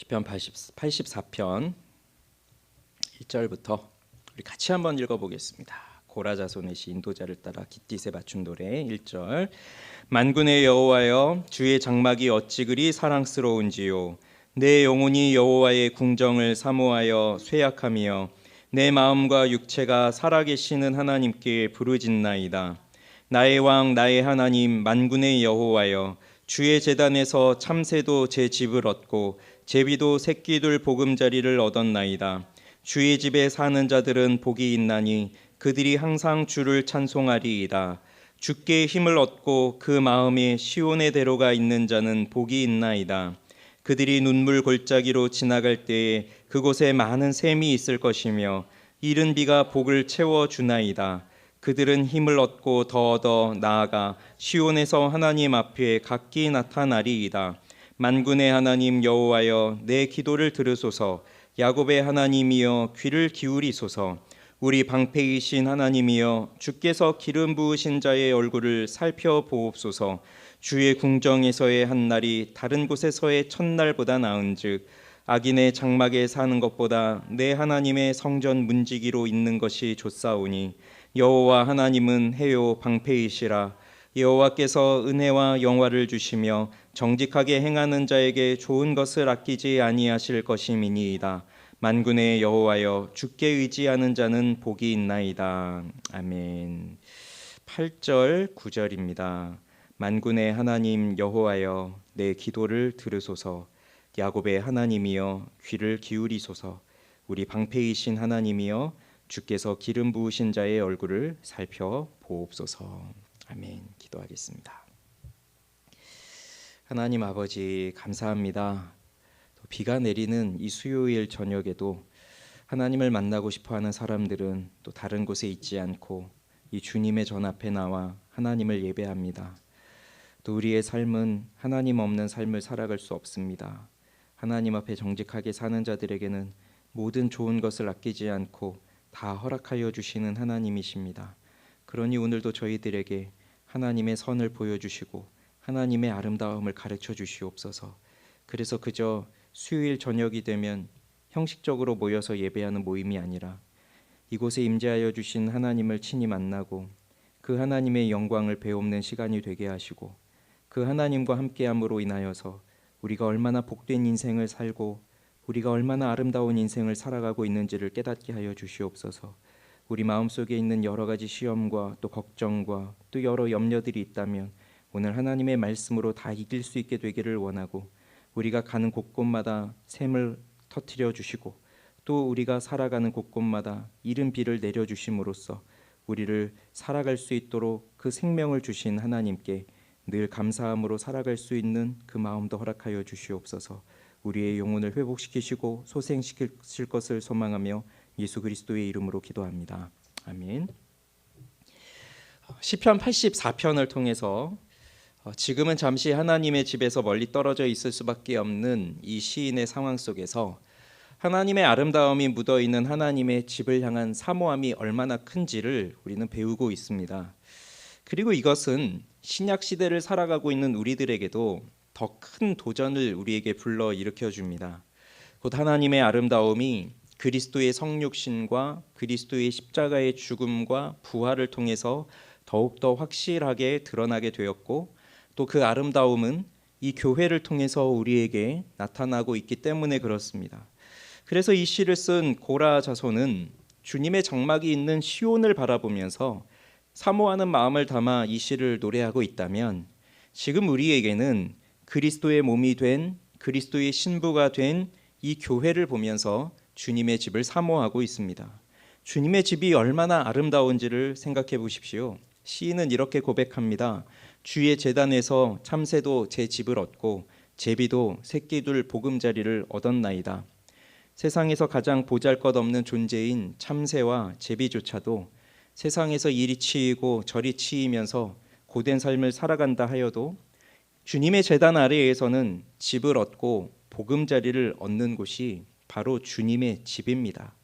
시편 84편 1절부터 우리 같이 한번 읽어보겠습니다. 고라 자손의 시 인도자를 따라 깃딧에 맞춘 노래 1절. 만군의 여호와여, 주의 장막이 어찌 그리 사랑스러운지요. 내 영혼이 여호와의 궁정을 사모하여 쇠약하며 내 마음과 육체가 살아계시는 하나님께 부르짖나이다. 나의 왕 나의 하나님 만군의 여호와여, 주의 제단에서 참새도 제 집을 얻고 제비도 새끼들 보금자리를 얻었나이다. 주의 집에 사는 자들은 복이 있나니 그들이 항상 주를 찬송하리이다. 주께 힘을 얻고 그 마음에 시온의 대로가 있는 자는 복이 있나이다. 그들이 눈물 골짜기로 지나갈 때에 그곳에 많은 샘이 있을 것이며 이른 비가 복을 채워주나이다. 그들은 힘을 얻고 더 얻어 나아가 시온에서 하나님 앞에 각기 나타나리이다. 만군의 하나님 여호와여, 내 기도를 들으소서. 야곱의 하나님이여, 귀를 기울이소서. 우리 방패이신 하나님이여, 주께서 기름 부으신 자의 얼굴을 살펴보옵소서. 주의 궁정에서의 한 날이 다른 곳에서의 첫날보다 나은즉 악인의 장막에 사는 것보다 내 하나님의 성전 문지기로 있는 것이 좋사오니 여호와 하나님은 해요 방패이시라. 여호와께서 은혜와 영화를 주시며 정직하게 행하는 자에게 좋은 것을 아끼지 아니하실 것임이니이다. 만군의 여호와여, 주께 의지하는 자는 복이 있나이다. 아멘. 8절 9절입니다. 만군의 하나님 여호와여, 내 기도를 들으소서. 야곱의 하나님이여, 귀를 기울이소서. 우리 방패이신 하나님이여, 주께서 기름 부으신 자의 얼굴을 살펴보옵소서. 아멘. 기도하겠습니다. 하나님 아버지, 감사합니다. 비가 내리는 이 수요일 저녁에도 하나님을 만나고 싶어하는 사람들은 또 다른 곳에 있지 않고 이 주님의 전 앞에 나와 하나님을 예배합니다. 또 우리의 삶은 하나님 없는 삶을 살아갈 수 없습니다. 하나님 앞에 정직하게 사는 자들에게는 모든 좋은 것을 아끼지 않고 다 허락하여 주시는 하나님이십니다. 그러니 오늘도 저희들에게 하나님의 선을 보여주시고 하나님의 아름다움을 가르쳐 주시옵소서. 그래서 그저 수요일 저녁이 되면 형식적으로 모여서 예배하는 모임이 아니라 이곳에 임재하여 주신 하나님을 친히 만나고 그 하나님의 영광을 배움는 시간이 되게 하시고 그 하나님과 함께함으로 인하여서 우리가 얼마나 복된 인생을 살고 우리가 얼마나 아름다운 인생을 살아가고 있는지를 깨닫게 하여 주시옵소서. 우리 마음속에 있는 여러 가지 시험과 또 걱정과 또 여러 염려들이 있다면 오늘 하나님의 말씀으로 다 이길 수 있게 되기를 원하고 우리가 가는 곳곳마다 샘을 터뜨려 주시고 또 우리가 살아가는 곳곳마다 이른 비를 내려주심으로써 우리를 살아갈 수 있도록 그 생명을 주신 하나님께 늘 감사함으로 살아갈 수 있는 그 마음도 허락하여 주시옵소서. 우리의 영혼을 회복시키시고 소생시킬 것을 소망하며 예수 그리스도의 이름으로 기도합니다. 아멘. 시편 84편을 통해서 지금은 잠시 하나님의 집에서 멀리 떨어져 있을 수밖에 없는 이 시인의 상황 속에서 하나님의 아름다움이 묻어있는 하나님의 집을 향한 사모함이 얼마나 큰지를 우리는 배우고 있습니다. 그리고 이것은 신약 시대를 살아가고 있는 우리들에게도 더 큰 도전을 우리에게 불러 일으켜 줍니다. 곧 하나님의 아름다움이 그리스도의 성육신과 그리스도의 십자가의 죽음과 부활을 통해서 더욱더 확실하게 드러나게 되었고 또 그 아름다움은 이 교회를 통해서 우리에게 나타나고 있기 때문에 그렇습니다. 그래서 이 시를 쓴 고라 자손은 주님의 장막이 있는 시온을 바라보면서 사모하는 마음을 담아 이 시를 노래하고 있다면 지금 우리에게는 그리스도의 몸이 된 그리스도의 신부가 된 이 교회를 보면서 주님의 집을 사모하고 있습니다. 주님의 집이 얼마나 아름다운지를 생각해 보십시오. 시인은 이렇게 고백합니다. 주의 제단에서 참새도 제 집을 얻고 제비도 새끼들 보금자리를 얻었나이다. 세상에서 가장 보잘것없는 존재인 참새와 제비조차도 세상에서 이리 치이고 저리 치이면서 고된 삶을 살아간다 하여도 주님의 제단 아래에서는 집을 얻고 보금자리를 얻는 곳이 바로 주님의 집입니다.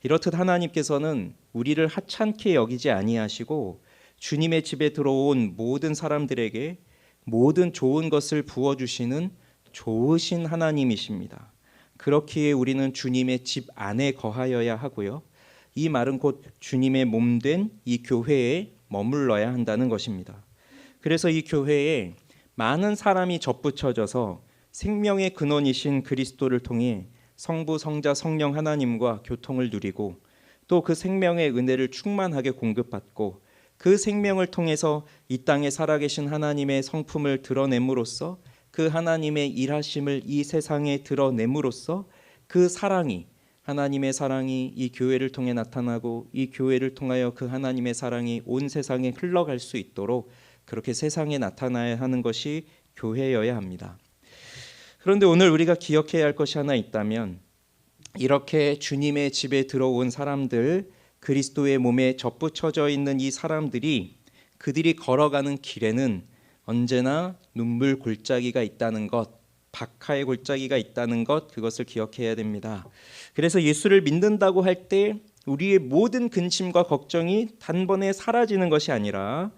이렇듯 하나님께서는 우리를 하찮게 여기지 아니하시고 주님의 집에 들어온 모든 사람들에게 모든 좋은 것을 부어주시는 좋으신 하나님이십니다. 그렇기에 우리는 주님의 집 안에 거하여야 하고요. 이 말은 곧 주님의 몸된 이 교회에 머물러야 한다는 것입니다. 그래서 이 교회에 많은 사람이 접붙여져서 생명의 근원이신 그리스도를 통해 성부, 성자, 성령 하나님과 교통을 누리고 또 그 생명의 은혜를 충만하게 공급받고 그 생명을 통해서 이 땅에 살아계신 하나님의 성품을 드러냄으로써 그 하나님의 일하심을 이 세상에 드러냄으로써 그 사랑이 하나님의 사랑이 이 교회를 통해 나타나고 이 교회를 통하여 그 하나님의 사랑이 온 세상에 흘러갈 수 있도록 그렇게 세상에 나타나야 하는 것이 교회여야 합니다. 그런데 오늘 우리가 기억해야 할 것이 하나 있다면 이렇게 주님의 집에 들어온 사람들, 그리스도의 몸에 접붙여져 있는 이 사람들이 그들이 걸어가는 길에는 언제나 눈물 골짜기가 있다는 것, 박하의 골짜기가 있다는 것, 그것을 기억해야 됩니다. 그래서 예수를 믿는다고 할 때 우리의 모든 근심과 걱정이 단번에 사라지는 것이 아니라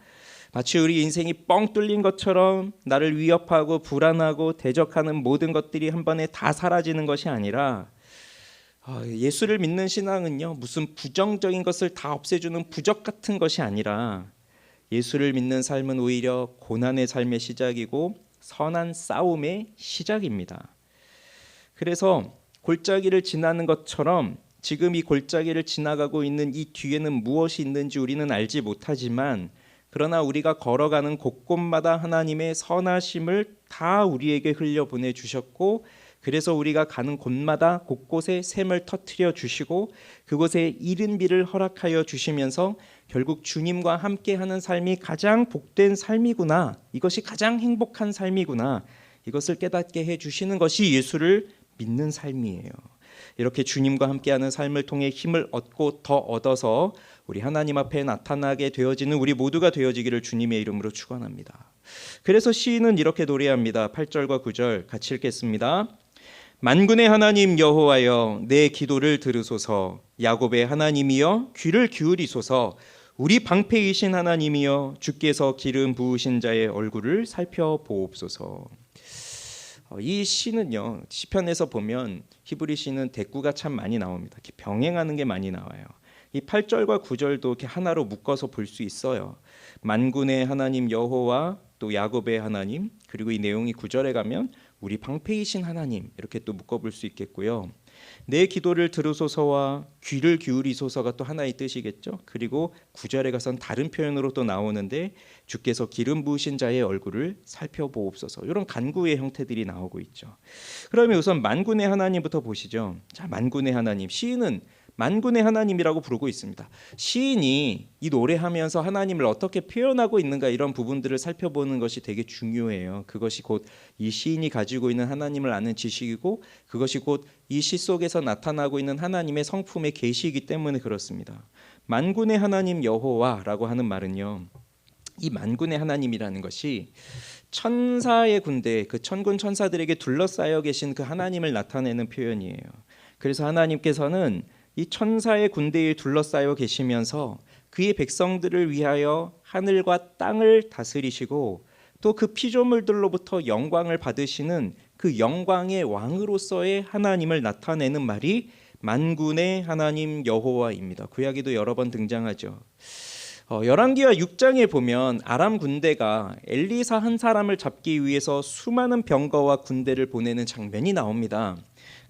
마치 우리 인생이 뻥 뚫린 것처럼 나를 위협하고 불안하고 대적하는 모든 것들이 한 번에 다 사라지는 것이 아니라 예수를 믿는 신앙은요, 무슨 부정적인 것을 다 없애주는 부적 같은 것이 아니라 예수를 믿는 삶은 오히려 고난의 삶의 시작이고 선한 싸움의 시작입니다. 그래서 골짜기를 지나는 것처럼 지금 이 골짜기를 지나가고 있는 이 뒤에는 무엇이 있는지 우리는 알지 못하지만 그러나 우리가 걸어가는 곳곳마다 하나님의 선하심을 다 우리에게 흘려보내 주셨고 그래서 우리가 가는 곳마다 곳곳에 샘을 터뜨려 주시고 그곳에 이른 비를 허락하여 주시면서 결국 주님과 함께하는 삶이 가장 복된 삶이구나, 이것이 가장 행복한 삶이구나, 이것을 깨닫게 해주시는 것이 예수를 믿는 삶이에요. 이렇게 주님과 함께하는 삶을 통해 힘을 얻고 더 얻어서 우리 하나님 앞에 나타나게 되어지는 우리 모두가 되어지기를 주님의 이름으로 축원합니다. 그래서 시인은 이렇게 노래합니다. 8절과 9절 같이 읽겠습니다. 만군의 하나님 여호와여 내 기도를 들으소서. 야곱의 하나님이여 귀를 기울이소서. 우리 방패이신 하나님이여 주께서 기름 부으신 자의 얼굴을 살펴보옵소서. 이 시는요, 시편에서 보면 히브리 시는 대꾸가 참 많이 나옵니다. 이렇게 병행하는 게 많이 나와요. 이 8절과 9절도 이렇게 하나로 묶어서 볼 수 있어요. 만군의 하나님 여호와, 또 야곱의 하나님, 그리고 이 내용이 9절에 가면 우리 방패이신 하나님, 이렇게 또 묶어볼 수 있겠고요. 내 기도를 들으소서와 귀를 기울이소서가 또 하나의 뜻이겠죠. 그리고 9절에 가선 다른 표현으로 또 나오는데 주께서 기름 부으신 자의 얼굴을 살펴보옵소서, 이런 간구의 형태들이 나오고 있죠. 그러면 우선 만군의 하나님부터 보시죠. 자, 만군의 하나님, 시인은 만군의 하나님이라고 부르고 있습니다. 시인이 이 노래하면서 하나님을 어떻게 표현하고 있는가, 이런 부분들을 살펴보는 것이 되게 중요해요. 그것이 곧 이 시인이 가지고 있는 하나님을 아는 지식이고 그것이 곧 이 시 속에서 나타나고 있는 하나님의 성품의 계시이기 때문에 그렇습니다. 만군의 하나님 여호와라고 하는 말은요, 이 만군의 하나님이라는 것이 천사의 군대, 그 천군 천사들에게 둘러싸여 계신 그 하나님을 나타내는 표현이에요. 그래서 하나님께서는 이 천사의 군대에 둘러싸여 계시면서 그의 백성들을 위하여 하늘과 땅을 다스리시고 또 그 피조물들로부터 영광을 받으시는 그 영광의 왕으로서의 하나님을 나타내는 말이 만군의 하나님 여호와입니다. 구약에도 여러 번 등장하죠. 열왕기와 6장에 보면 아람 군대가 엘리사 한 사람을 잡기 위해서 수많은 병거와 군대를 보내는 장면이 나옵니다.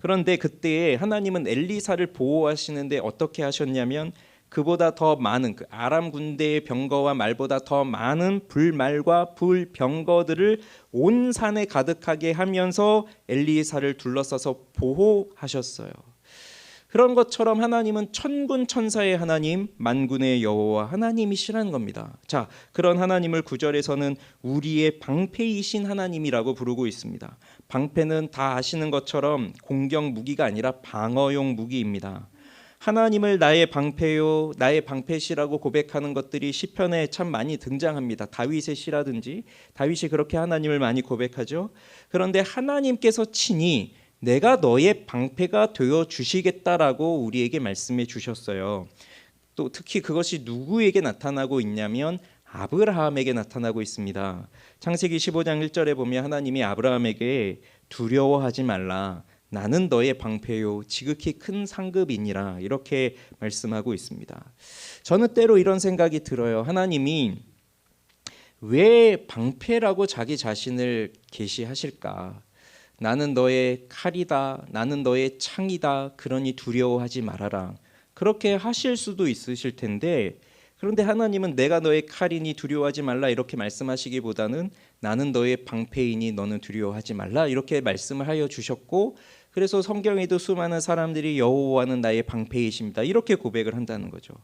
그런데 그때 하나님은 엘리사를 보호하시는데 어떻게 하셨냐면 그보다 더 많은, 그 아람 군대의 병거와 말보다 더 많은 불말과 불병거들을 온 산에 가득하게 하면서 엘리사를 둘러싸서 보호하셨어요. 그런 것처럼 하나님은 천군 천사의 하나님, 만군의 여호와 하나님이시라는 겁니다. 자, 그런 하나님을 9절에서는 우리의 방패이신 하나님이라고 부르고 있습니다. 방패는 다 아시는 것처럼 공격 무기가 아니라 방어용 무기입니다. 하나님을 나의 방패요, 나의 방패시라고 고백하는 것들이 시편에 참 많이 등장합니다. 다윗의 시라든지, 다윗이 그렇게 하나님을 많이 고백하죠. 그런데 하나님께서 친히 내가 너의 방패가 되어 주시겠다라고 우리에게 말씀해 주셨어요. 또 특히 그것이 누구에게 나타나고 있냐면 아브라함에게 나타나고 있습니다. 창세기 15장 1절에 보면 하나님이 아브라함에게 두려워하지 말라, 나는 너의 방패요 지극히 큰 상급이니라 이렇게 말씀하고 있습니다. 저는 때로 이런 생각이 들어요. 하나님이 왜 방패라고 자기 자신을 계시하실까? 나는 너의 칼이다. 나는 너의 창이다. 그러니 두려워하지 말아라. 그렇게 하실 수도 있으실 텐데 그런데 하나님은 내가 너의 칼이니 두려워하지 말라 이렇게 말씀하시기보다는 나는 너의 방패이니 너는 두려워하지 말라 이렇게 말씀을 하여 주셨고 그래서 성경에도 수많은 사람들이 여호와는 나의 방패이십니다 이렇게 고백을 한다는 거죠.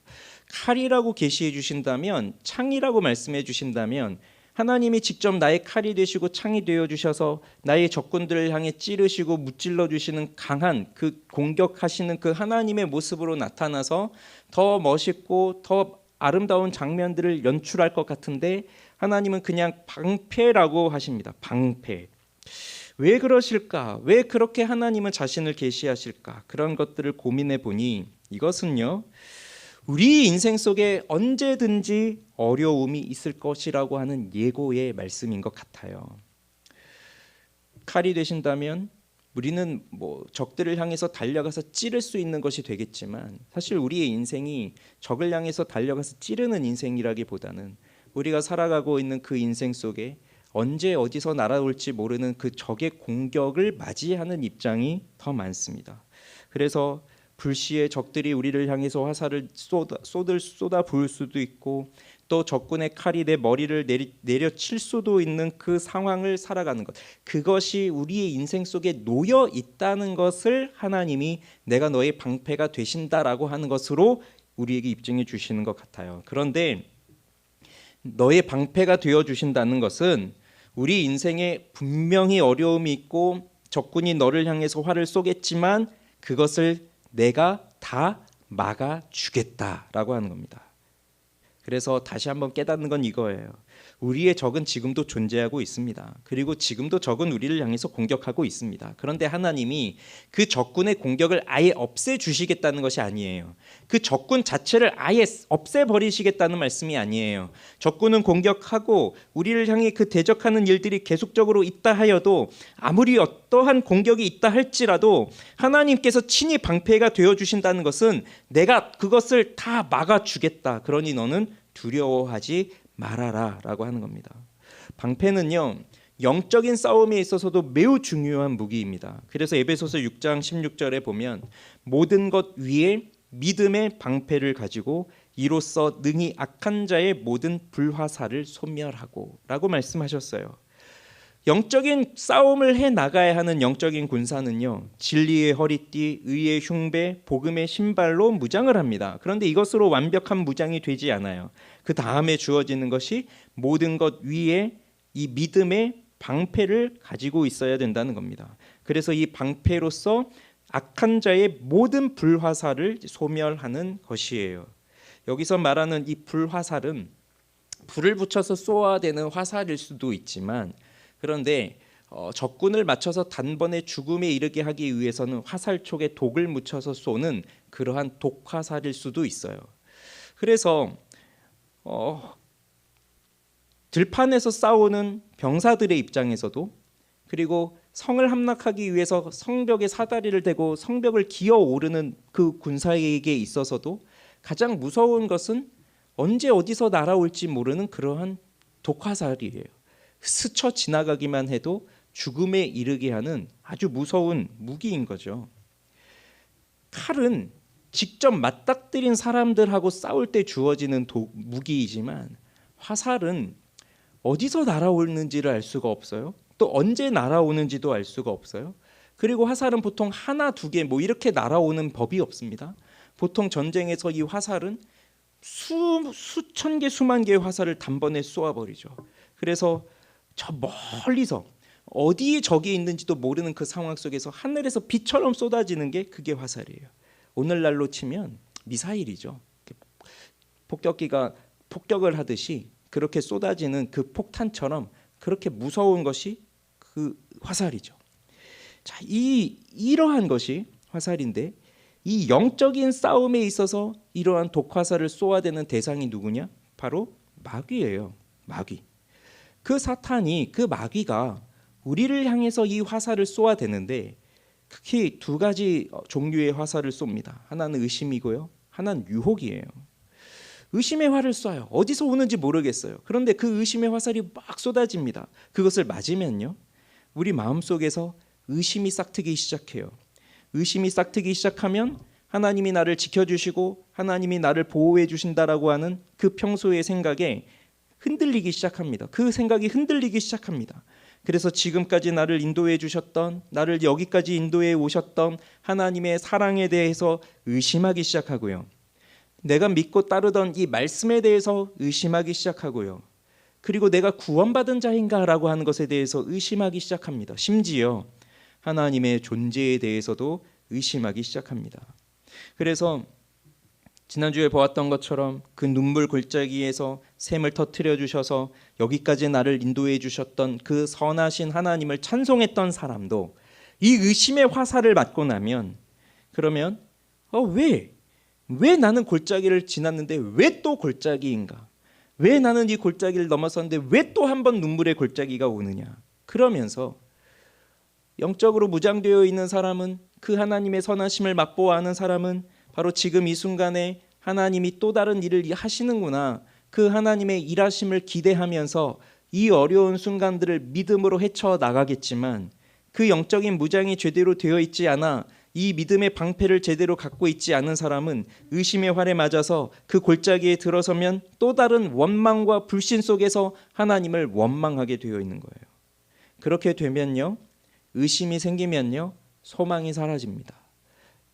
칼이라고 계시해 주신다면 창이라고 말씀해 주신다면 하나님이 직접 나의 칼이 되시고 창이 되어 주셔서 나의 적군들을 향해 찌르시고 무찔러 주시는 강한 그 공격하시는 그 하나님의 모습으로 나타나서 더 멋있고 더 아름다운 장면들을 연출할 것 같은데 하나님은 그냥 방패라고 하십니다. 방패. 왜 그러실까? 왜 그렇게 하나님은 자신을 계시하실까? 그런 것들을 고민해 보니 이것은요. 우리 인생 속에 언제든지 어려움이 있을 것이라고 하는 예고의 말씀인 것 같아요. 칼이 되신다면 우리는 적들을 향해서 달려가서 찌를 수 있는 것이 되겠지만 사실 우리의 인생이 적을 향해서 달려가서 찌르는 인생이라기보다는 우리가 살아가고 있는 그 인생 속에 언제 어디서 날아올지 모르는 그 적의 공격을 맞이하는 입장이 더 많습니다. 그래서 불시에 적들이 우리를 향해서 화살을 쏟아 부을 수도 있고 또 적군의 칼이 내 머리를 내려칠 수도 있는 그 상황을 살아가는 것, 그것이 우리의 인생 속에 놓여 있다는 것을 하나님이 내가 너의 방패가 되신다라고 하는 것으로 우리에게 입증해 주시는 것 같아요. 그런데 너의 방패가 되어 주신다는 것은 우리 인생에 분명히 어려움이 있고 적군이 너를 향해서 활을 쏘겠지만 그것을 내가 다 막아주겠다라고 하는 겁니다. 그래서 다시 한번 깨닫는 건 이거예요. 우리의 적은 지금도 존재하고 있습니다. 그리고 지금도 적은 우리를 향해서 공격하고 있습니다. 그런데 하나님이 그 적군의 공격을 아예 없애주시겠다는 것이 아니에요. 그 적군 자체를 아예 없애버리시겠다는 말씀이 아니에요. 적군은 공격하고 우리를 향해 그 대적하는 일들이 계속적으로 있다 하여도 아무리 어떠한 공격이 있다 할지라도 하나님께서 친히 방패가 되어주신다는 것은 내가 그것을 다 막아주겠다. 그러니 너는 두려워하지 말아라 라고 하는 겁니다. 방패는요 영적인 싸움에 있어서도 매우 중요한 무기입니다. 그래서 에베소서 6장 16절에 보면 모든 것 위에 믿음의 방패를 가지고 이로써 능히 악한 자의 모든 불화살을 소멸하고 라고 말씀하셨어요. 영적인 싸움을 해나가야 하는 영적인 군사는요 진리의 허리띠, 의의 흉배, 복음의 신발로 무장을 합니다. 그런데 이것으로 완벽한 무장이 되지 않아요. 그 다음에 주어지는 것이 모든 것 위에 이 믿음의 방패를 가지고 있어야 된다는 겁니다. 그래서 이 방패로서 악한 자의 모든 불화살을 소멸하는 것이에요. 여기서 말하는 이 불화살은 불을 붙여서 쏘아야 되는 화살일 수도 있지만 그런데 적군을 맞춰서 단번에 죽음에 이르게 하기 위해서는 화살촉에 독을 묻혀서 쏘는 그러한 독화살일 수도 있어요. 그래서 들판에서 싸우는 병사들의 입장에서도 그리고 성을 함락하기 위해서 성벽에 사다리를 대고 성벽을 기어오르는 그 군사에게 있어서도 가장 무서운 것은 언제 어디서 날아올지 모르는 그러한 독화살이에요. 스쳐 지나가기만 해도 죽음에 이르게 하는 아주 무서운 무기인 거죠. 칼은 직접 맞닥뜨린 사람들하고 싸울 때 주어지는 무기이지만 화살은 어디서 날아오는지를 알 수가 없어요. 또 언제 날아오는지도 알 수가 없어요. 그리고 화살은 보통 하나, 두 개 이렇게 날아오는 법이 없습니다. 보통 전쟁에서 이 화살은 수천 개, 수만 개의 화살을 단번에 쏘아버리죠. 그래서 저 멀리서 어디에 적이 있는지도 모르는 그 상황 속에서 하늘에서 비처럼 쏟아지는 게 그게 화살이에요. 오늘날로 치면 미사일이죠. 폭격기가 폭격을 하듯이 그렇게 쏟아지는 그 폭탄처럼 그렇게 무서운 것이 그 화살이죠. 자, 이러한 것이 화살인데 이 영적인 싸움에 있어서 이러한 독화살을 쏘아대는 대상이 누구냐? 바로 마귀예요. 마귀. 그 사탄이 그 마귀가 우리를 향해서 이 화살을 쏘아대는데 특히 두 가지 종류의 화살을 쏩니다. 하나는 의심이고요. 하나는 유혹이에요. 의심의 활을 쏴요. 어디서 오는지 모르겠어요. 그런데 그 의심의 화살이 막 쏟아집니다. 그것을 맞으면요, 우리 마음속에서 의심이 싹트기 시작해요. 의심이 싹트기 시작하면 하나님이 나를 지켜주시고 하나님이 나를 보호해 주신다라고 하는 그 평소의 생각에 흔들리기 시작합니다. 그 생각이 흔들리기 시작합니다. 그래서 지금까지 나를 인도해 주셨던, 나를 여기까지 인도해 오셨던 하나님의 사랑에 대해서 의심하기 시작하고요. 내가 믿고 따르던 이 말씀에 대해서 의심하기 시작하고요. 그리고 내가 구원받은 자인가라고 하는 것에 대해서 의심하기 시작합니다. 심지어 하나님의 존재에 대해서도 의심하기 시작합니다. 그래서 지난주에 보았던 것처럼 그 눈물 골짜기에서 샘을 터뜨려 주셔서 여기까지 나를 인도해 주셨던 그 선하신 하나님을 찬송했던 사람도 이 의심의 화살을 맞고 나면, 그러면 왜 나는 골짜기를 지났는데 왜 또 골짜기인가? 왜 나는 이 골짜기를 넘어섰는데 왜 또 한 번 눈물의 골짜기가 오느냐? 그러면서 영적으로 무장되어 있는 사람은, 그 하나님의 선하심을 맛보아하는 사람은 바로 지금 이 순간에 하나님이 또 다른 일을 하시는구나, 그 하나님의 일하심을 기대하면서 이 어려운 순간들을 믿음으로 헤쳐나가겠지만, 그 영적인 무장이 제대로 되어 있지 않아 이 믿음의 방패를 제대로 갖고 있지 않은 사람은 의심의 활에 맞아서 그 골짜기에 들어서면 또 다른 원망과 불신 속에서 하나님을 원망하게 되어 있는 거예요. 그렇게 되면요, 의심이 생기면요, 소망이 사라집니다.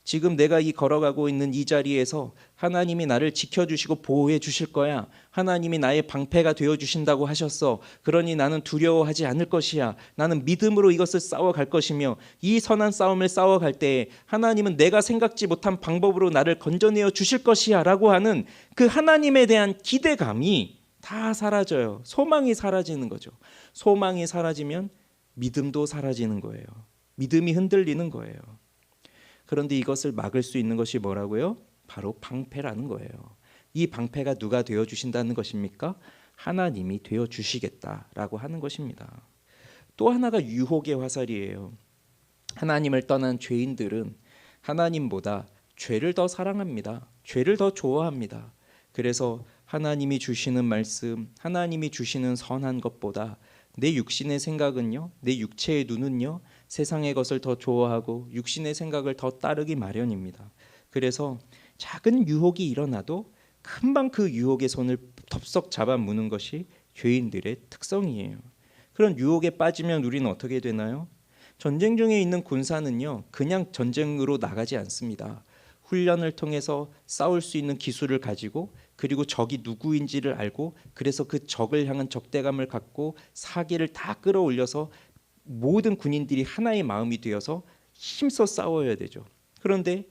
지금 내가 이 걸어가고 있는 이 자리에서 하나님이 나를 지켜주시고 보호해 주실 거야, 하나님이 나의 방패가 되어주신다고 하셨어, 그러니 나는 두려워하지 않을 것이야, 나는 믿음으로 이것을 싸워갈 것이며, 이 선한 싸움을 싸워갈 때에 하나님은 내가 생각지 못한 방법으로 나를 건져내어 주실 것이야 라고 하는 그 하나님에 대한 기대감이 다 사라져요. 소망이 사라지는 거죠. 소망이 사라지면 믿음도 사라지는 거예요. 믿음이 흔들리는 거예요. 그런데 이것을 막을 수 있는 것이 뭐라고요? 바로 방패라는 거예요. 이 방패가 누가 되어주신다는 것입니까? 하나님이 되어주시겠다라고 하는 것입니다. 또 하나가 유혹의 화살이에요. 하나님을 떠난 죄인들은 하나님보다 죄를 더 사랑합니다. 죄를 더 좋아합니다. 그래서 하나님이 주시는 말씀, 하나님이 주시는 선한 것보다 내 육신의 생각은요, 내 육체의 눈은요, 세상의 것을 더 좋아하고 육신의 생각을 더 따르기 마련입니다. 그래서 작은 유혹이 일어나도 금방 그 유혹의 손을 덥석 잡아 무는 것이 죄인들의 특성이에요. 그런 유혹에 빠지면 우리는 어떻게 되나요? 전쟁 중에 있는 군사는요, 그냥 전쟁으로 나가지 않습니다. 훈련을 통해서 싸울 수 있는 기술을 가지고, 그리고 적이 누구인지를 알고, 그래서 그 적을 향한 적대감을 갖고 사기를 다 끌어올려서 모든 군인들이 하나의 마음이 되어서 힘써 싸워야 되죠. 그런데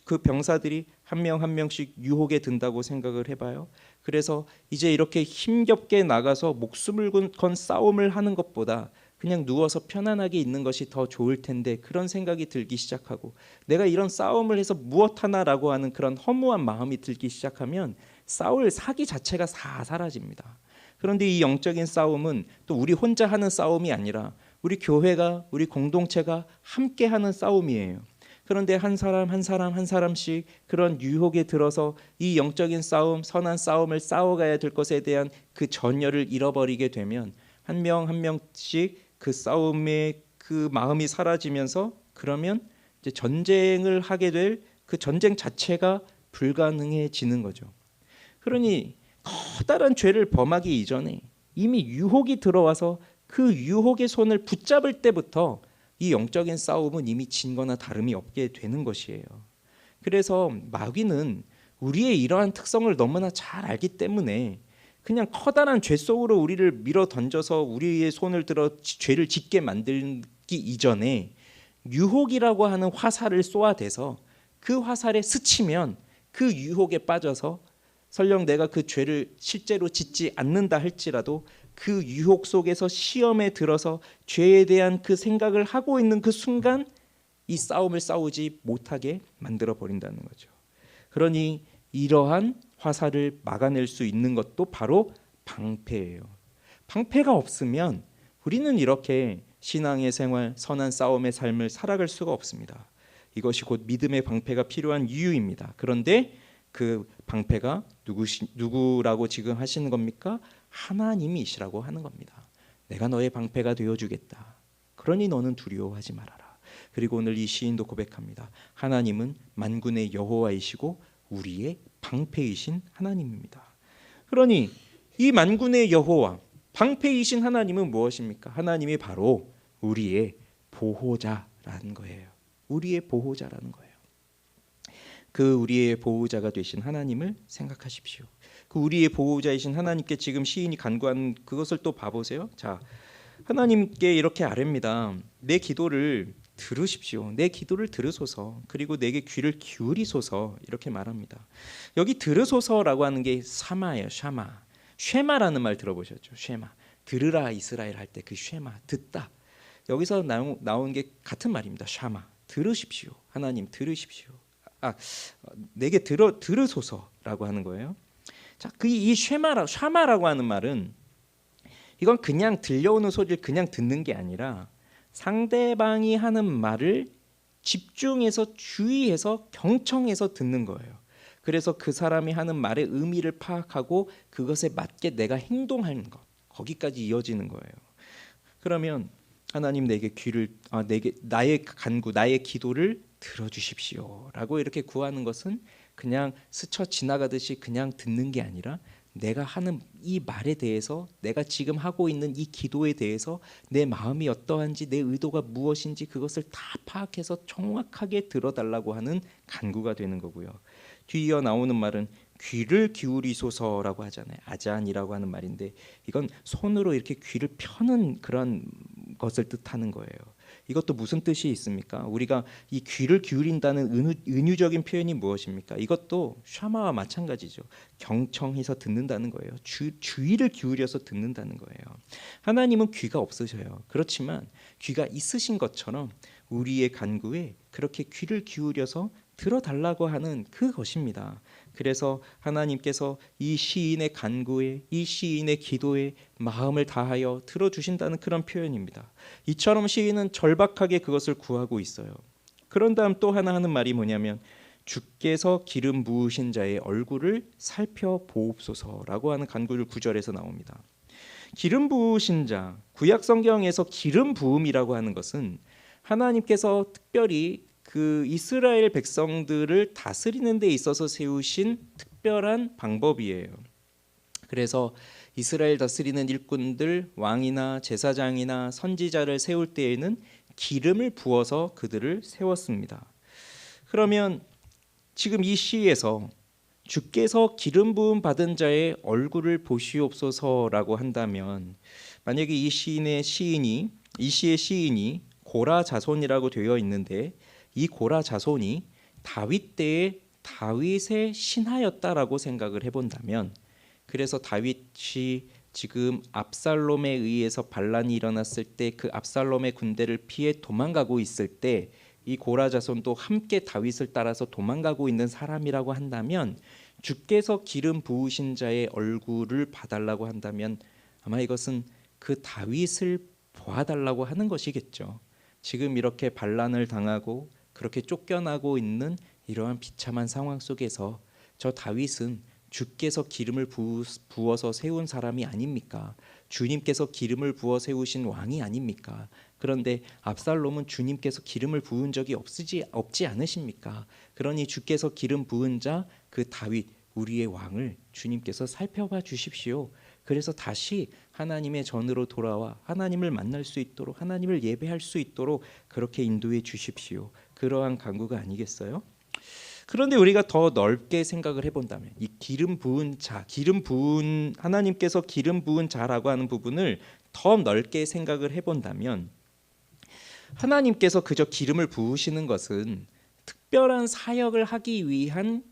그 병사들이 한 명 한 명씩 유혹에 든다고 생각을 해봐요. 그래서 이제 이렇게 힘겹게 나가서 목숨을 건 싸움을 하는 것보다 그냥 누워서 편안하게 있는 것이 더 좋을 텐데, 그런 생각이 들기 시작하고, 내가 이런 싸움을 해서 무엇 하나라고 하는 그런 허무한 마음이 들기 시작하면 싸울 사기 자체가 다 사라집니다. 그런데 이 영적인 싸움은 또 우리 혼자 하는 싸움이 아니라 우리 교회가, 우리 공동체가 함께 하는 싸움이에요. 그런데 한 사람 한 사람씩 그런 유혹에 들어서 이 영적인 싸움, 선한 싸움을 싸워가야 될 것에 대한 그 전열을 잃어버리게 되면 한 명 한 명씩 그 싸움의 그 마음이 사라지면서, 그러면 이제 전쟁을 하게 될 그 전쟁 자체가 불가능해지는 거죠. 그러니 커다란 죄를 범하기 이전에 이미 유혹이 들어와서 그 유혹의 손을 붙잡을 때부터 이 영적인 싸움은 이미 진 거나 다름이 없게 되는 것이에요. 그래서 마귀는 우리의 이러한 특성을 너무나 잘 알기 때문에 그냥 커다란 죄 속으로 우리를 밀어 던져서 우리의 손을 들어 죄를 짓게 만들기 이전에 유혹이라고 하는 화살을 쏘아대서 그 화살에 스치면 그 유혹에 빠져서, 설령 내가 그 죄를 실제로 짓지 않는다 할지라도 그 유혹 속에서 시험에 들어서 죄에 대한 그 생각을 하고 있는 그 순간 이 싸움을 싸우지 못하게 만들어 버린다는 거죠. 그러니 이러한 화살을 막아낼 수 있는 것도 바로 방패예요. 방패가 없으면 우리는 이렇게 신앙의 생활, 선한 싸움의 삶을 살아갈 수가 없습니다. 이것이 곧 믿음의 방패가 필요한 이유입니다. 그런데 그 방패가 누구라고 지금 하시는 겁니까? 하나님이시라고 하는 겁니다. 내가 너의 방패가 되어주겠다. 그러니 너는 두려워하지 말아라. 그리고 오늘 이 시인도 고백합니다. 하나님은 만군의 여호와이시고 우리의 방패이신 하나님입니다. 그러니 이 만군의 여호와, 방패이신 하나님은 무엇입니까? 하나님이 바로 우리의 보호자라는 거예요. 우리의 보호자라는 거예요. 그 우리의 보호자가 되신 하나님을 생각하십시오. 그 우리의 보호자이신 하나님께 지금 시인이 간구한 그것을 또 봐보세요. 자, 하나님께 이렇게 아뢰입니다. 내 기도를 들으십시오. 내 기도를 들으소서. 그리고 내게 귀를 기울이소서. 이렇게 말합니다. 여기 들으소서라고 하는 게 사마예요. 샤마. 쉐마라는 말 들어보셨죠? 쉐마. 들으라 이스라엘 할 때 그 쉐마. 듣다. 여기서 나온 게 같은 말입니다. 샤마. 들으십시오. 하나님 들으십시오. 내게 들으소서라고 하는 거예요. 자, 이 샤마라고 하는 말은 이건 그냥 들려오는 소리를 그냥 듣는 게 아니라 상대방이 하는 말을 집중해서 주의해서 경청해서 듣는 거예요. 그래서 그 사람이 하는 말의 의미를 파악하고 그것에 맞게 내가 행동하는 것, 거기까지 이어지는 거예요. 그러면 하나님 내게 나의 간구, 나의 기도를 들어주십시오라고 이렇게 구하는 것은 그냥 스쳐 지나가듯이 그냥 듣는 게 아니라 내가 하는 이 말에 대해서, 내가 지금 하고 있는 이 기도에 대해서 내 마음이 어떠한지, 내 의도가 무엇인지 그것을 다 파악해서 정확하게 들어달라고 하는 간구가 되는 거고요. 뒤이어 나오는 말은 귀를 기울이소서라고 하잖아요. 아잔이라고 하는 말인데 이건 손으로 이렇게 귀를 펴는 그런 것을 뜻하는 거예요. 이것도 무슨 뜻이 있습니까? 우리가 이 귀를 기울인다는 은유적인 표현이 무엇입니까? 이것도 샤마와 마찬가지죠. 경청해서 듣는다는 거예요. 주의를 기울여서 듣는다는 거예요. 하나님은 귀가 없으셔요. 그렇지만 귀가 있으신 것처럼 우리의 간구에 그렇게 귀를 기울여서 들어달라고 하는 그것입니다. 그래서 하나님께서 이 시인의 간구에, 이 시인의 기도에 마음을 다하여 들어주신다는 그런 표현입니다. 이처럼 시인은 절박하게 그것을 구하고 있어요. 그런 다음 또 하나 하는 말이 뭐냐면 주께서 기름 부으신 자의 얼굴을 살펴보옵소서라고 하는 간구를 9절에서 나옵니다. 기름 부으신 자, 구약 성경에서 기름 부음이라고 하는 것은 하나님께서 특별히 그 이스라엘 백성들을 다스리는 데 있어서 세우신 특별한 방법이에요. 그래서 이스라엘 다스리는 일꾼들, 왕이나 제사장이나 선지자를 세울 때에는 기름을 부어서 그들을 세웠습니다. 그러면 지금 이 시에서 주께서 기름 부음 받은 자의 얼굴을 보시옵소서라고 한다면, 만약에 이 시의 시인이 고라 자손이라고 되어 있는데 이 고라 자손이 다윗 때의 다윗의 신하였다라고 생각을 해본다면, 그래서 다윗이 지금 압살롬에 의해서 반란이 일어났을 때 그 압살롬의 군대를 피해 도망가고 있을 때 이 고라 자손도 함께 다윗을 따라서 도망가고 있는 사람이라고 한다면, 주께서 기름 부으신 자의 얼굴을 봐달라고 한다면 아마 이것은 그 다윗을 보아달라고 하는 것이겠죠. 지금 이렇게 반란을 당하고 그렇게 쫓겨나고 있는 이러한 비참한 상황 속에서 저 다윗은 주께서 기름을 부어서 세운 사람이 아닙니까? 주님께서 기름을 부어 세우신 왕이 아닙니까? 그런데 압살롬은 주님께서 기름을 부은 적이 없지 않으십니까? 그러니 주께서 기름 부은 자 그 다윗, 우리의 왕을 주님께서 살펴봐 주십시오. 그래서 다시 하나님의 전으로 돌아와 하나님을 만날 수 있도록, 하나님을 예배할 수 있도록 그렇게 인도해 주십시오. 그러한 간구가 아니겠어요? 그런데 우리가 더 넓게 생각을 해본다면 이 하나님께서 기름 부은 자라고 하는 부분을 더 넓게 생각을 해본다면, 하나님께서 그저 기름을 부으시는 것은 특별한 사역을 하기 위한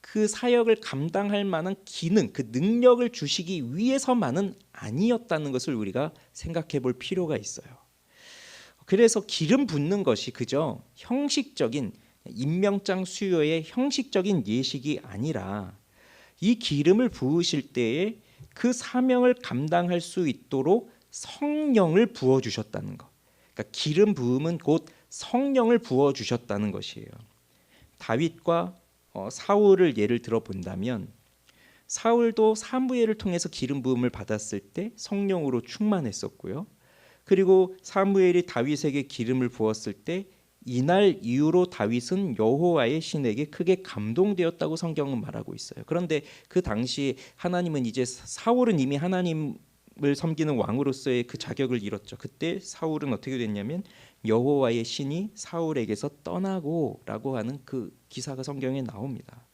그 사역을 감당할 만한 기능, 그 능력을 주시기 위해서만은 아니었다는 것을 우리가 생각해 볼 필요가 있어요. 그래서 기름 붓는 것이 그저 형식적인 임명장 수여의 형식적인 예식이 아니라 이 기름을 부으실 때에 그 사명을 감당할 수 있도록 성령을 부어 주셨다는 것. 그러니까 기름 부음은 곧 성령을 부어 주셨다는 것이에요. 다윗과 사울을 예를 들어 본다면 사울도 사무엘을 통해서 기름 부음을 받았을 때 성령으로 충만했었고요. 그리고 사무엘이 다윗에게 기름을 부었을 때 이날 이후로 다윗은 여호와의 신에게 크게 감동되었다고 성경은 말하고 있어요. 그런데 그 당시 하나님은 이제 사울은 이미 하나님을 섬기는 왕으로서의 그 자격을 잃었죠. 그때 사울은 어떻게 됐냐면 여호와의 신이 사울에게서 떠나고라고 하는 그 기사가 성경에 나옵니다.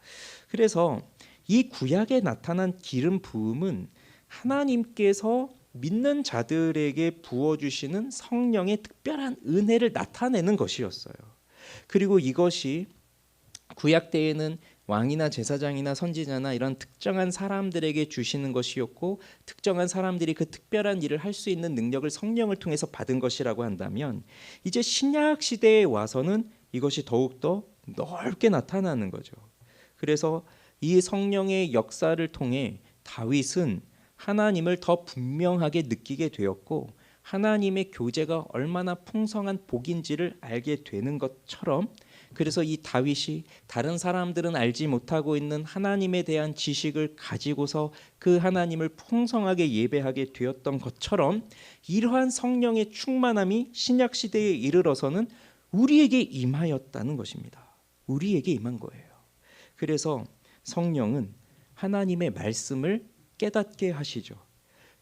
그래서 이 구약에 나타난 기름 부음은 하나님께서 믿는 자들에게 부어주시는 성령의 특별한 은혜를 나타내는 것이었어요. 그리고 이것이 구약 때에는 왕이나 제사장이나 선지자나 이런 특정한 사람들에게 주시는 것이었고 특정한 사람들이 그 특별한 일을 할 수 있는 능력을 성령을 통해서 받은 것이라고 한다면 이제 신약 시대에 와서는 이것이 더욱더 넓게 나타나는 거죠. 그래서 이 성령의 역사를 통해 다윗은 하나님을 더 분명하게 느끼게 되었고 하나님의 교제가 얼마나 풍성한 복인지를 알게 되는 것처럼 그래서 이 다윗이 다른 사람들은 알지 못하고 있는 하나님에 대한 지식을 가지고서 그 하나님을 풍성하게 예배하게 되었던 것처럼 이러한 성령의 충만함이 신약 시대에 이르러서는 우리에게 임하였다는 것입니다. 우리에게 임한 거예요. 그래서 성령은 하나님의 말씀을 깨닫게 하시죠.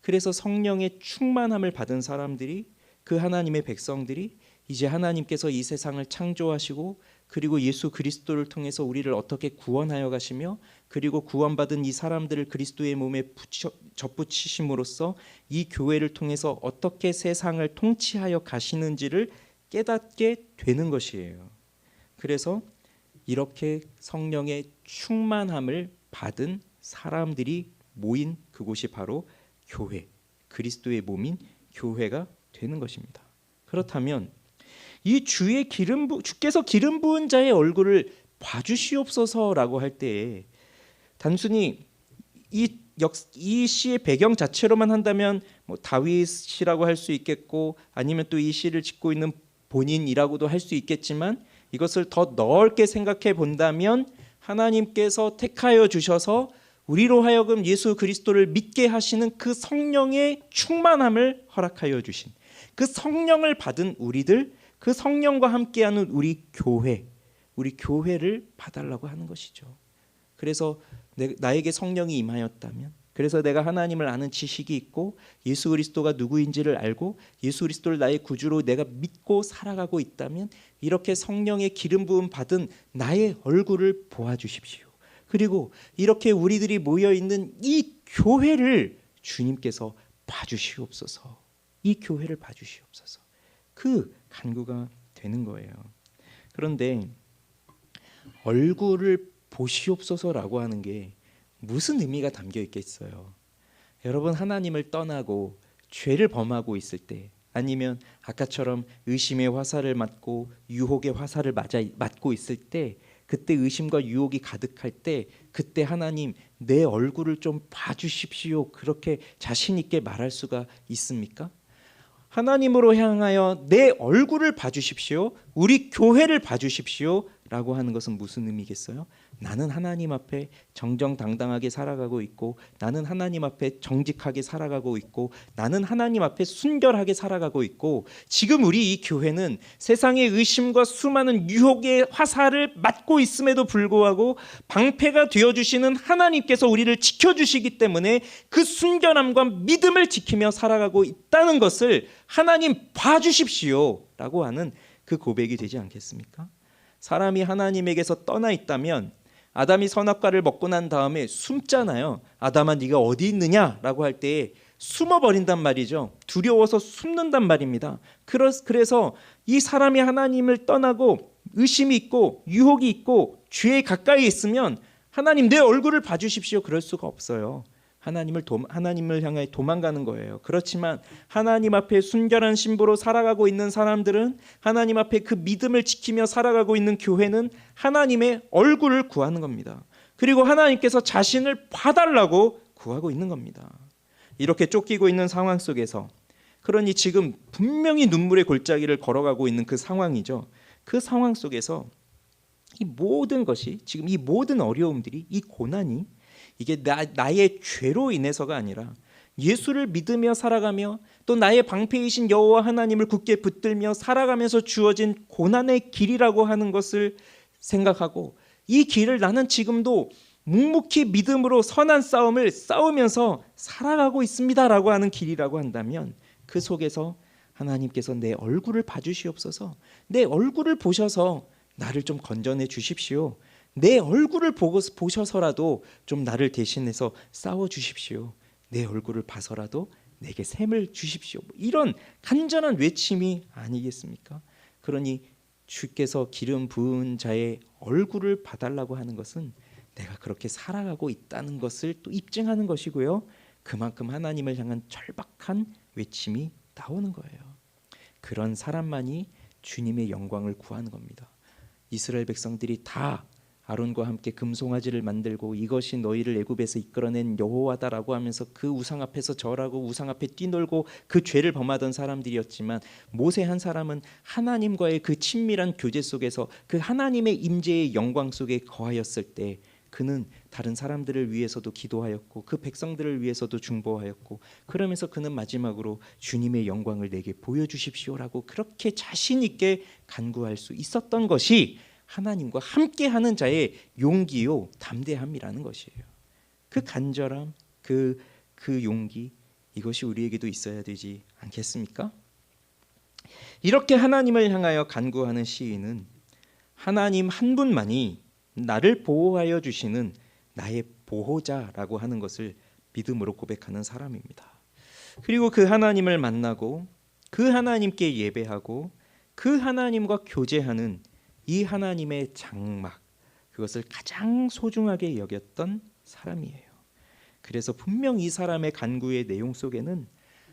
그래서 성령의 충만함을 받은 사람들이 그 하나님의 백성들이 이제 하나님께서 이 세상을 창조하시고 그리고 예수 그리스도를 통해서 우리를 어떻게 구원하여 가시며 그리고 구원받은 이 사람들을 그리스도의 몸에 접붙이심으로써 이 교회를 통해서 어떻게 세상을 통치하여 가시는지를 깨닫게 되는 것이에요. 그래서 이렇게 성령의 충만함을 받은 사람들이 모인 그곳이 바로 교회, 그리스도의 몸인 교회가 되는 것입니다. 그렇다면 이 주께서 기름 부은 자의 얼굴을 봐주시옵소서라고 할 때에 단순히 이 시의 배경 자체로만 한다면 뭐 다윗이라고 할 수 있겠고 아니면 또 이 시를 짓고 있는 본인이라고도 할 수 있겠지만 이것을 더 넓게 생각해 본다면 하나님께서 택하여 주셔서 우리로 하여금 예수 그리스도를 믿게 하시는 그 성령의 충만함을 허락하여 주신 그 성령을 받은 우리들, 그 성령과 함께하는 우리 교회를 봐달라고 하는 것이죠. 그래서 나에게 성령이 임하였다면 그래서 내가 하나님을 아는 지식이 있고 예수 그리스도가 누구인지를 알고 예수 그리스도를 나의 구주로 내가 믿고 살아가고 있다면 이렇게 성령의 기름 부음 받은 나의 얼굴을 보아주십시오. 그리고 이렇게 우리들이 모여있는 이 교회를 주님께서 봐주시옵소서. 이 교회를 봐주시옵소서. 그 간구가 되는 거예요. 그런데 얼굴을 보시옵소서라고 하는 게 무슨 의미가 담겨 있겠어요? 여러분 하나님을 떠나고 죄를 범하고 있을 때 아니면 아까처럼 의심의 화살을 맞고 유혹의 화살을 맞고 있을 때 그때 의심과 유혹이 가득할 때 그때 하나님 내 얼굴을 좀 봐주십시오 그렇게 자신 있게 말할 수가 있습니까? 하나님으로 향하여 내 얼굴을 봐주십시오 우리 교회를 봐주십시오 라고 하는 것은 무슨 의미겠어요? 나는 하나님 앞에 정정당당하게 살아가고 있고 나는 하나님 앞에 정직하게 살아가고 있고 나는 하나님 앞에 순결하게 살아가고 있고 지금 우리 이 교회는 세상의 의심과 수많은 유혹의 화살을 맞고 있음에도 불구하고 방패가 되어주시는 하나님께서 우리를 지켜주시기 때문에 그 순결함과 믿음을 지키며 살아가고 있다는 것을 하나님 봐주십시오 라고 하는 그 고백이 되지 않겠습니까? 사람이 하나님에게서 떠나 있다면 아담이 선악과를 먹고 난 다음에 숨잖아요. 아담아 네가 어디 있느냐라고 할 때에 숨어버린단 말이죠. 두려워서 숨는단 말입니다. 그래서 이 사람이 하나님을 떠나고 의심이 있고 유혹이 있고 죄에 가까이 있으면 하나님 내 얼굴을 봐주십시오 그럴 수가 없어요. 하나님을 향해 도망가는 거예요. 그렇지만 하나님 앞에 순결한 신부로 살아가고 있는 사람들은 하나님 앞에 그 믿음을 지키며 살아가고 있는 교회는 하나님의 얼굴을 구하는 겁니다. 그리고 하나님께서 자신을 봐달라고 구하고 있는 겁니다. 이렇게 쫓기고 있는 상황 속에서 그러니 지금 분명히 눈물의 골짜기를 걸어가고 있는 그 상황이죠. 그 상황 속에서 이 모든 것이, 지금 이 모든 어려움들이, 이 고난이 이게 나의 죄로 인해서가 아니라 예수를 믿으며 살아가며 또 나의 방패이신 여호와 하나님을 굳게 붙들며 살아가면서 주어진 고난의 길이라고 하는 것을 생각하고, 이 길을 나는 지금도 묵묵히 믿음으로 선한 싸움을 싸우면서 살아가고 있습니다라고 하는 길이라고 한다면, 그 속에서 하나님께서 내 얼굴을 봐주시옵소서, 내 얼굴을 보셔서 나를 좀 건져내 주십시오, 내 얼굴을 보셔서라도 좀 나를 대신해서 싸워 주십시오, 내 얼굴을 봐서라도 내게 샘을 주십시오, 이런 간절한 외침이 아니겠습니까? 그러니 주께서 기름 부은 자의 얼굴을 봐달라고 하는 것은 내가 그렇게 살아가고 있다는 것을 또 입증하는 것이고요, 그만큼 하나님을 향한 절박한 외침이 나오는 거예요. 그런 사람만이 주님의 영광을 구하는 겁니다. 이스라엘 백성들이 다 아론과 함께 금송아지를 만들고 이것이 너희를 애굽에서 이끌어낸 여호와다라고 하면서 그 우상 앞에서 절하고 우상 앞에 뛰놀고 그 죄를 범하던 사람들이었지만, 모세 한 사람은 하나님과의 그 친밀한 교제 속에서 그 하나님의 임재의 영광 속에 거하였을 때 그는 다른 사람들을 위해서도 기도하였고 그 백성들을 위해서도 중보하였고, 그러면서 그는 마지막으로 주님의 영광을 내게 보여주십시오라고 그렇게 자신 있게 간구할 수 있었던 것이 하나님과 함께하는 자의 용기요 담대함이라는 것이에요. 그 간절함, 그 용기, 이것이 우리에게도 있어야 되지 않겠습니까? 이렇게 하나님을 향하여 간구하는 시인은 하나님 한 분만이 나를 보호하여 주시는 나의 보호자라고 하는 것을 믿음으로 고백하는 사람입니다. 그리고 그 하나님을 만나고 그 하나님께 예배하고 그 하나님과 교제하는 이 하나님의 장막, 그것을 가장 소중하게 여겼던 사람이에요. 그래서 분명 이 사람의 간구의 내용 속에는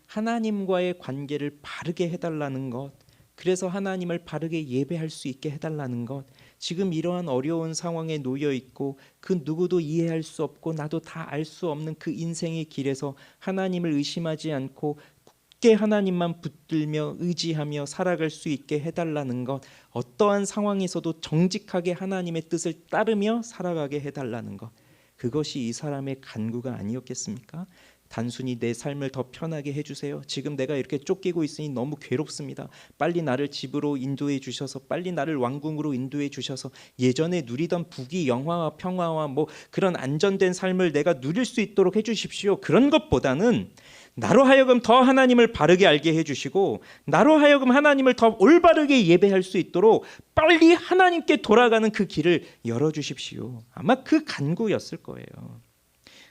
하나님과의 관계를 바르게 해달라는 것, 그래서 하나님을 바르게 예배할 수 있게 해달라는 것, 지금 이러한 어려운 상황에 놓여 있고 그 누구도 이해할 수 없고 나도 다 알 수 없는 그 인생의 길에서 하나님을 의심하지 않고 굳게 하나님만 붙들며 의지하며 살아갈 수 있게 해달라는 것, 어떠한 상황에서도 정직하게 하나님의 뜻을 따르며 살아가게 해달라는 것, 그것이 이 사람의 간구가 아니었겠습니까? 단순히 내 삶을 더 편하게 해주세요, 지금 내가 이렇게 쫓기고 있으니 너무 괴롭습니다, 빨리 나를 집으로 인도해 주셔서, 빨리 나를 왕궁으로 인도해 주셔서 예전에 누리던 부귀 영화와 평화와 뭐 그런 안전된 삶을 내가 누릴 수 있도록 해주십시오, 그런 것보다는 나로 하여금 더 하나님을 바르게 알게 해주시고 나로 하여금 하나님을 더 올바르게 예배할 수 있도록 빨리 하나님께 돌아가는 그 길을 열어주십시오, 아마 그 간구였을 거예요.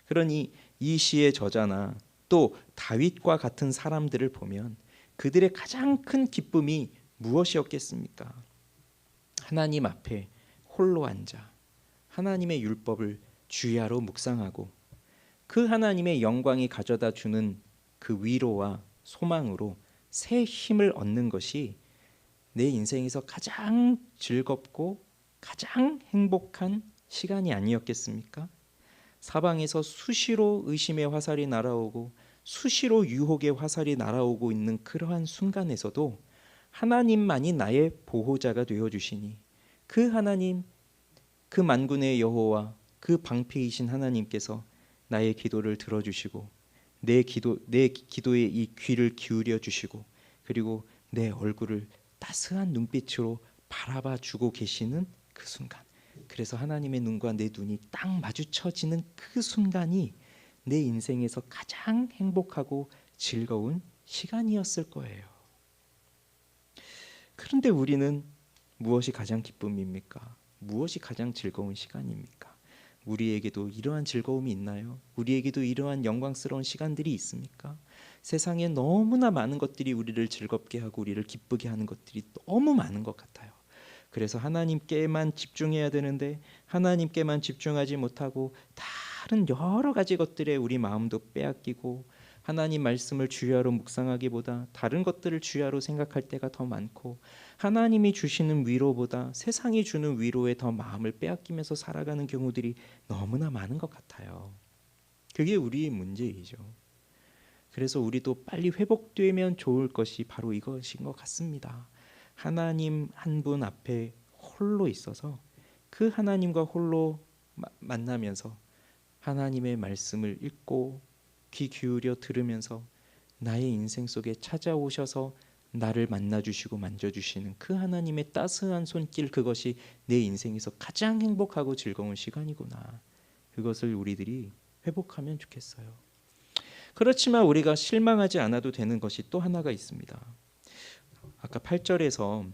그러니 이 시의 저자나 또 다윗과 같은 사람들을 보면 그들의 가장 큰 기쁨이 무엇이었겠습니까? 하나님 앞에 홀로 앉아 하나님의 율법을 주야로 묵상하고 그 하나님의 영광이 가져다 주는 그 위로와 소망으로 새 힘을 얻는 것이 내 인생에서 가장 즐겁고 가장 행복한 시간이 아니었겠습니까? 사방에서 수시로 의심의 화살이 날아오고 수시로 유혹의 화살이 날아오고 있는 그러한 순간에서도 하나님만이 나의 보호자가 되어주시니 그 하나님, 그 만군의 여호와, 그 방패이신 하나님께서 나의 기도를 들어주시고 내 기도에 이 귀를 기울여 주시고 그리고 내 얼굴을 따스한 눈빛으로 바라봐 주고 계시는 그 순간, 그래서 하나님의 눈과 내 눈이 딱 마주쳐지는 그 순간이 내 인생에서 가장 행복하고 즐거운 시간이었을 거예요. 그런데 우리는 무엇이 가장 기쁨입니까? 무엇이 가장 즐거운 시간입니까? 우리에게도 이러한 즐거움이 있나요? 우리에게도 이러한 영광스러운 시간들이 있습니까? 세상에 너무나 많은 것들이 우리를 즐겁게 하고 우리를 기쁘게 하는 것들이 너무 많은 것 같아요. 그래서 하나님께만 집중해야 되는데 하나님께만 집중하지 못하고 다른 여러 가지 것들에 우리 마음도 빼앗기고, 하나님 말씀을 주야로 묵상하기보다 다른 것들을 주야로 생각할 때가 더 많고, 하나님이 주시는 위로보다 세상이 주는 위로에 더 마음을 빼앗기면서 살아가는 경우들이 너무나 많은 것 같아요. 그게 우리의 문제이죠. 그래서 우리도 빨리 회복되면 좋을 것이 바로 이것인 것 같습니다. 하나님 한 분 앞에 홀로 있어서 그 하나님과 홀로 만나면서 하나님의 말씀을 읽고 귀 기울여 들으면서 나의 인생 속에 찾아오셔서 나를 만나주시고 만져주시는 그 하나님의 따스한 손길, 그것이 내 인생에서 가장 행복하고 즐거운 시간이구나. 그것을 우리들이 회복하면 좋겠어요. 그렇지만 우리가 실망하지 않아도 되는 것이 또 하나가 있습니다. 아까 8절에서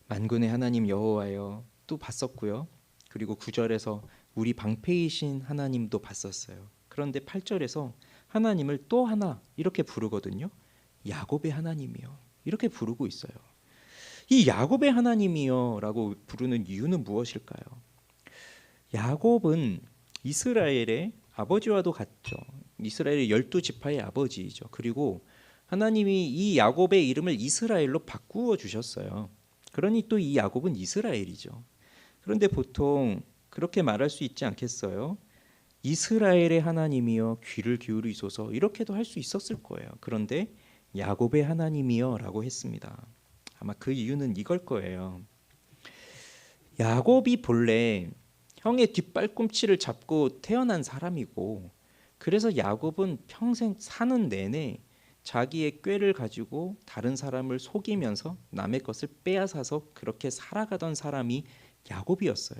만군의 하나님 여호와여 또 봤었고요. 그리고 9절에서 우리 방패이신 하나님도 봤었어요. 그런데 8절에서 하나님을 또 하나 이렇게 부르거든요. 야곱의 하나님이요, 이렇게 부르고 있어요. 이 야곱의 하나님이요 라고 부르는 이유는 무엇일까요? 야곱은 이스라엘의 아버지와도 같죠. 이스라엘의 12지파의 아버지이죠. 그리고 하나님이 이 야곱의 이름을 이스라엘로 바꾸어 주셨어요. 그러니 또 이 야곱은 이스라엘이죠. 그런데 보통 그렇게 말할 수 있지 않겠어요? 이스라엘의 하나님이여 귀를 기울이소서, 이렇게도 할 수 있었을 거예요. 그런데 야곱의 하나님이여 라고 했습니다. 아마 그 이유는 이걸 거예요. 야곱이 본래 형의 뒷발꿈치를 잡고 태어난 사람이고, 그래서 야곱은 평생 사는 내내 자기의 꾀를 가지고 다른 사람을 속이면서 남의 것을 빼앗아서 그렇게 살아가던 사람이 야곱이었어요.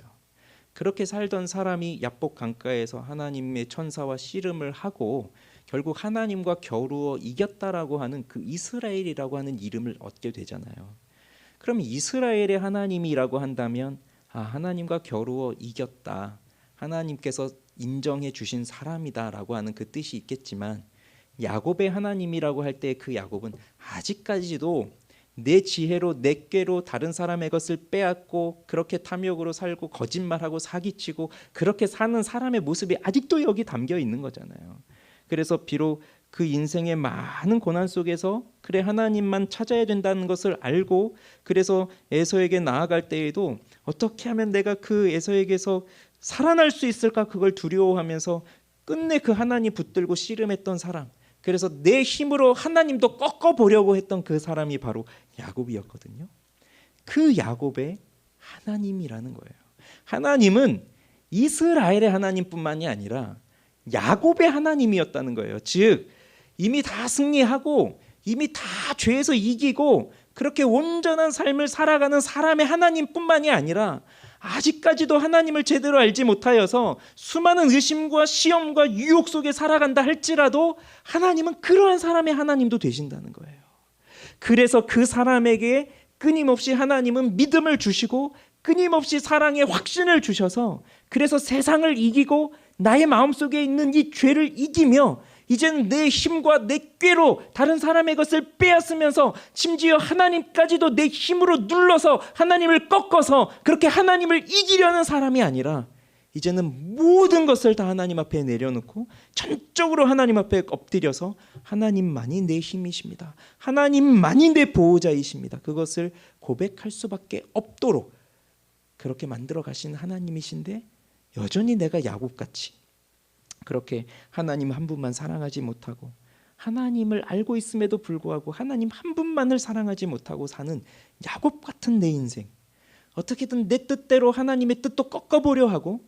그렇게 살던 사람이 야복 강가에서 하나님의 천사와 씨름을 하고 결국 하나님과 겨루어 이겼다라고 하는 그 이스라엘이라고 하는 이름을 얻게 되잖아요. 그럼 이스라엘의 하나님이라고 한다면 하나님과 겨루어 이겼다, 하나님께서 인정해 주신 사람이다라고 하는 그 뜻이 있겠지만, 야곱의 하나님이라고 할 때 그 야곱은 아직까지도 내 지혜로 내 꾀로 다른 사람의 것을 빼앗고 그렇게 탐욕으로 살고 거짓말하고 사기치고 그렇게 사는 사람의 모습이 아직도 여기 담겨 있는 거잖아요. 그래서 비록 그 인생의 많은 고난 속에서 그래 하나님만 찾아야 된다는 것을 알고, 그래서 에서에게 나아갈 때에도 어떻게 하면 내가 그 에서에게서 살아날 수 있을까, 그걸 두려워하면서 끝내 그 하나님 붙들고 씨름했던 사람, 그래서 내 힘으로 하나님도 꺾어보려고 했던 그 사람이 바로 야곱이었거든요. 그 야곱의 하나님이라는 거예요. 하나님은 이스라엘의 하나님뿐만이 아니라 야곱의 하나님이었다는 거예요. 즉 이미 다 승리하고 이미 다 죄에서 이기고 그렇게 온전한 삶을 살아가는 사람의 하나님뿐만이 아니라 아직까지도 하나님을 제대로 알지 못하여서 수많은 의심과 시험과 유혹 속에 살아간다 할지라도 하나님은 그러한 사람의 하나님도 되신다는 거예요. 그래서 그 사람에게 끊임없이 하나님은 믿음을 주시고 끊임없이 사랑의 확신을 주셔서, 그래서 세상을 이기고 나의 마음속에 있는 이 죄를 이기며 이제는 내 힘과 내 꾀로 다른 사람의 것을 빼앗으면서 심지어 하나님까지도 내 힘으로 눌러서 하나님을 꺾어서 그렇게 하나님을 이기려는 사람이 아니라 이제는 모든 것을 다 하나님 앞에 내려놓고 전적으로 하나님 앞에 엎드려서 하나님만이 내 힘이십니다, 하나님만이 내 보호자이십니다, 그것을 고백할 수밖에 없도록 그렇게 만들어 가신 하나님이신데, 여전히 내가 야곱같이 그렇게 하나님 한 분만 사랑하지 못하고 하나님을 알고 있음에도 불구하고 하나님 한 분만을 사랑하지 못하고 사는 야곱 같은 내 인생, 어떻게든 내 뜻대로 하나님의 뜻도 꺾어보려 하고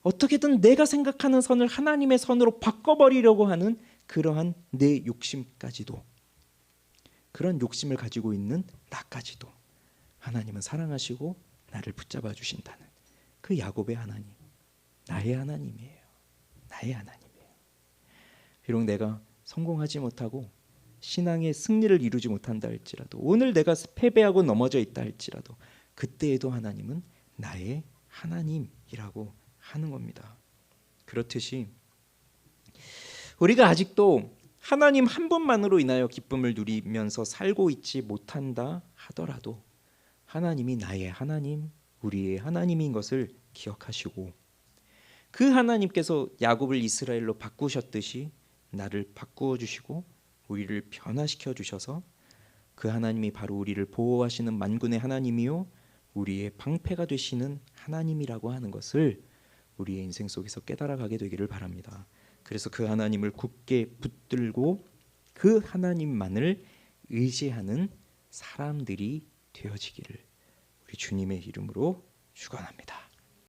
어떻게든 내가 생각하는 선을 하나님의 선으로 바꿔버리려고 하는 그러한 내 욕심까지도, 그런 욕심을 가지고 있는 나까지도 하나님은 사랑하시고 나를 붙잡아 주신다는 그 야곱의 하나님, 나의 하나님이에요. 나의 하나님이에요. 비록 내가 성공하지 못하고 신앙의 승리를 이루지 못한다 할지라도, 오늘 내가 패배하고 넘어져 있다 할지라도 그때에도 하나님은 나의 하나님이라고 하는 겁니다. 그렇듯이 우리가 아직도 하나님 한 분만으로 인하여 기쁨을 누리면서 살고 있지 못한다 하더라도 하나님이 나의 하나님, 우리의 하나님인 것을 기억하시고, 그 하나님께서 야곱을 이스라엘로 바꾸셨듯이 나를 바꾸어 주시고 우리를 변화시켜 주셔서 그 하나님이 바로 우리를 보호하시는 만군의 하나님이요 우리의 방패가 되시는 하나님이라고 하는 것을 우리의 인생 속에서 깨달아가게 되기를 바랍니다. 그래서 그 하나님을 굳게 붙들고 그 하나님만을 의지하는 사람들이 되어지기를 우리 주님의 이름으로 축원합니다.